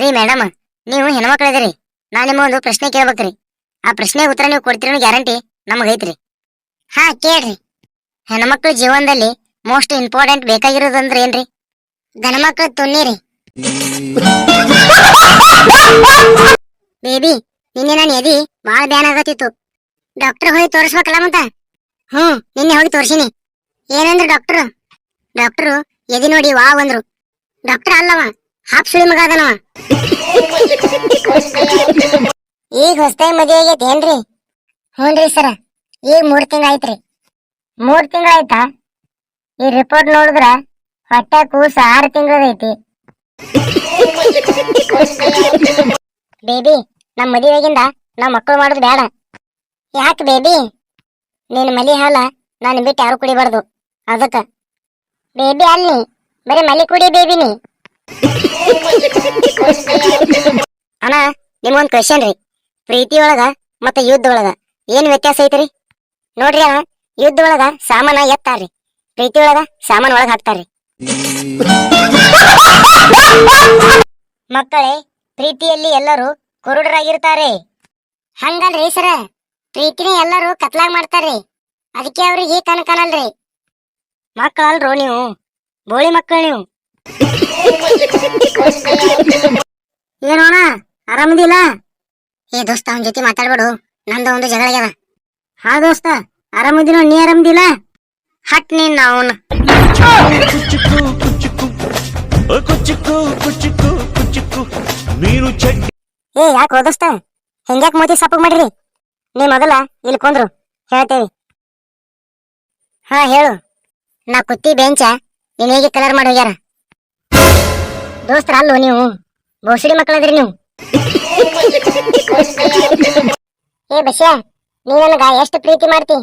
ರೀ ಮೇಡಮ್, ನೀವು ಹೆಣ್ಮಕ್ಳದಿರಿ. ನಾ ನಿಮ್ಮ ಒಂದು ಪ್ರಶ್ನೆ ಕೇಳ್ಬೇಕ್ರಿ. ಆ ಪ್ರಶ್ನೆ ಉತ್ತರ ನೀವು ಕೊಡ್ತೀರಿ ಗ್ಯಾರಂಟಿ ನಮಗೈತ್ರಿ. ಹಾ ಕೇಳ್ರಿ. ಹೆಣ್ಮಕ್ಳ ಜೀವನದಲ್ಲಿ ಮೋಸ್ಟ್ ಇಂಪಾರ್ಟೆಂಟ್ ಬೇಕಾಗಿರೋದಂದ್ರೆ ಏನ್ರಿ? ಗಣಮಕ್ಳ ತುಣ್ಣೀರಿ. ಬೇಬಿ, ನಿನ್ನೆ ನಾನು ಎದಿ ಬಾಳ ಬ್ಯಾನ್ ಆಗತ್ತಿತ್ತು. ಡಾಕ್ಟರ್ ಹೋಗಿ ತೋರಿಸ್ಬೇಕಲ್ಲ ಮತ್ತ? ನಿನ್ನೆ ಹೋಗಿ ತೋರ್ಸಿನಿ. ಏನಂದ್ರು ಡಾಕ್ಟರ್? ಡಾಕ್ಟರು ಎದಿ ನೋಡಿ ವಾವ್ ಅಂದ್ರು. ಡಾಕ್ಟರ್ ಅಲ್ಲವ, ಹಾಪ್ ಸುಳಿ ಮಗ ಅದನವ. ಈಗ ಹೊಸ್ತಾಗಿ ಮದುವೆ ಆಗೈತಿ ಏನ್ರಿ? ಹ್ಞೂನ್ರಿ ಸರ, ಈಗ 3 ತಿಂಗಳ ಆಯ್ತ್ರಿ. 3 ತಿಂಗಳ ಆಯ್ತಾ? ಈ ರಿಪೋರ್ಟ್ ನೋಡಿದ್ರ ಹೊಟ್ಟೆ ಕೂಸ 6 ತಿಂಗಳದೈತಿ. ಬೇಬಿ, ನಮ್ಮ ಮದುವೆಗಿಂದ ನಾವ್ ಮಕ್ಕಳು ಮಾಡೋದು ಬೇಡ. ಯಾಕೆ ಬೇಬಿ? ನೀನ್ ಮಲಿ ಹಾಲ ನಾನು ಬಿಟ್ಟು ಯಾರು ಕುಡಿಬಾರ್ದು, ಅದಕ್ಕ. ಬೇಬಿ ಅಲ್ಲಿ ಬರೀ ಮಲಿ ಕುಡಿ ಬೇಬಿನಿ. ಅಣ್ಣ, ನಿಮ್ಗೊಂದ್ ಕ್ವೆಶನ್ ರೀ. ಪ್ರೀತಿ ಒಳಗ ಮತ್ತ ಯುದ್ಧ ಒಳಗ ಏನ್ ವ್ಯತ್ಯಾಸ ಐತ್ರಿ? ನೋಡ್ರಿ ಅಣ್ಣ, ಯುದ್ಧ ಒಳಗ ಸಾಮಾನ ಎತ್ತಾರ್ರಿ, ಪ್ರೀತಿ ಒಳಗ ಸಾಮಾನ್ ಒಳಗ ಹಾಕ್ತಾರ್ರಿ. ಮಕ್ಕಳೇ, ಪ್ರೀತಿಯಲ್ಲಿ ಎಲ್ಲರೂ ಕುರುಡರಾಗಿರ್ತಾರೆ. ಹಂಗಲ್ರಿ ಸರ, ಪ್ರೀತಿನೇ ಎಲ್ಲರೂ ಕತ್ಲಾಗ್ ಮಾಡ್ತಾರ್ರಿ, ಅದಕ್ಕೆ ಅವ್ರಿಗೆ ಕಣ್ ಕಾಣಲ್ರಿ. ಮಕ್ಕಳಲ್ರು ನೀವು, ಬೋಳಿ ಮಕ್ಕಳು ನೀವು. ಏನೋಣ, ಆರಾಮದಿಲ್ಲ? ಏ ದೋಸ್ತ, ಅವನ ಜೊತೆ ಮಾತಾಡ್ಬೇಡು, ನಂದು ಒಂದು ಜಗಳ ಆಗ್ಯದ. ಹಾ ದೋಸ್ತ, ಆರಾಮದಿನ? ನೀ ಆರಾಮದಿಲ್ಲ? ಹಟ್ ನೀನ್ ಅವನು. ಏ ಯಾಕೆ ದೋಸ್ತ ಹೆಂಗ್ಯಾಕ್ ಮೋತಿ ಸಪ್ಪಗ್ ಮಾಡ್ರಿ? ನೀ ಮೊದಲ ಇಲ್ಲಿ ಕೊಂದ್ರು ಹೇಳ್ತೇವಿ. ಹಾ ಹೇಳು. ನಾ ಕುತ್ತಿ ಬೆಂಚ ನೀನ್ ಹೇಗೆ ಕಲರ್ ಮಾಡಿ ಹೋಗ್ಯಾರ? ದೋಸ್ತರ ಅಲ್ಲೋ ನೀವು, ಬೋಸಡಿ ಮಕ್ಕಳದ್ರಿ ನೀವು. ಏ ಬಸ್ಯಾ, ನೀ ನನಗ ಎಷ್ಟು ಪ್ರೀತಿ ಮಾಡ್ತಿ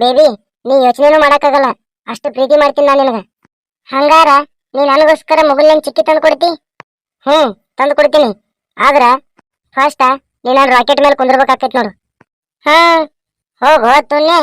ಬೇಬಿ? ನೀ ಯೋಚನೆನೂ ಮಾಡಕ್ಕಾಗಲ್ಲ, ಅಷ್ಟು ಪ್ರೀತಿ ಮಾಡ್ತೀನಿ ನಾನು ನಿನಗ. ಹಂಗಾರ ನೀ ನನಗೋಸ್ಕರ ಮೊಬೈಲ್ ಚಿಕ್ಕಿ ತಂದು ಕೊಡ್ತಿ? ತಂದು ಕೊಡ್ತೀನಿ. ಆದ್ರ ಫಸ್ಟ್ ನೀ ನಾನು ರಾಕೆಟ್ ಮೇಲೆ ಕುಂದಿರ್ಬೇಕಾಕೈತಿ ನೋಡು. ಹೋಗೋ ತುನ್ನೆ.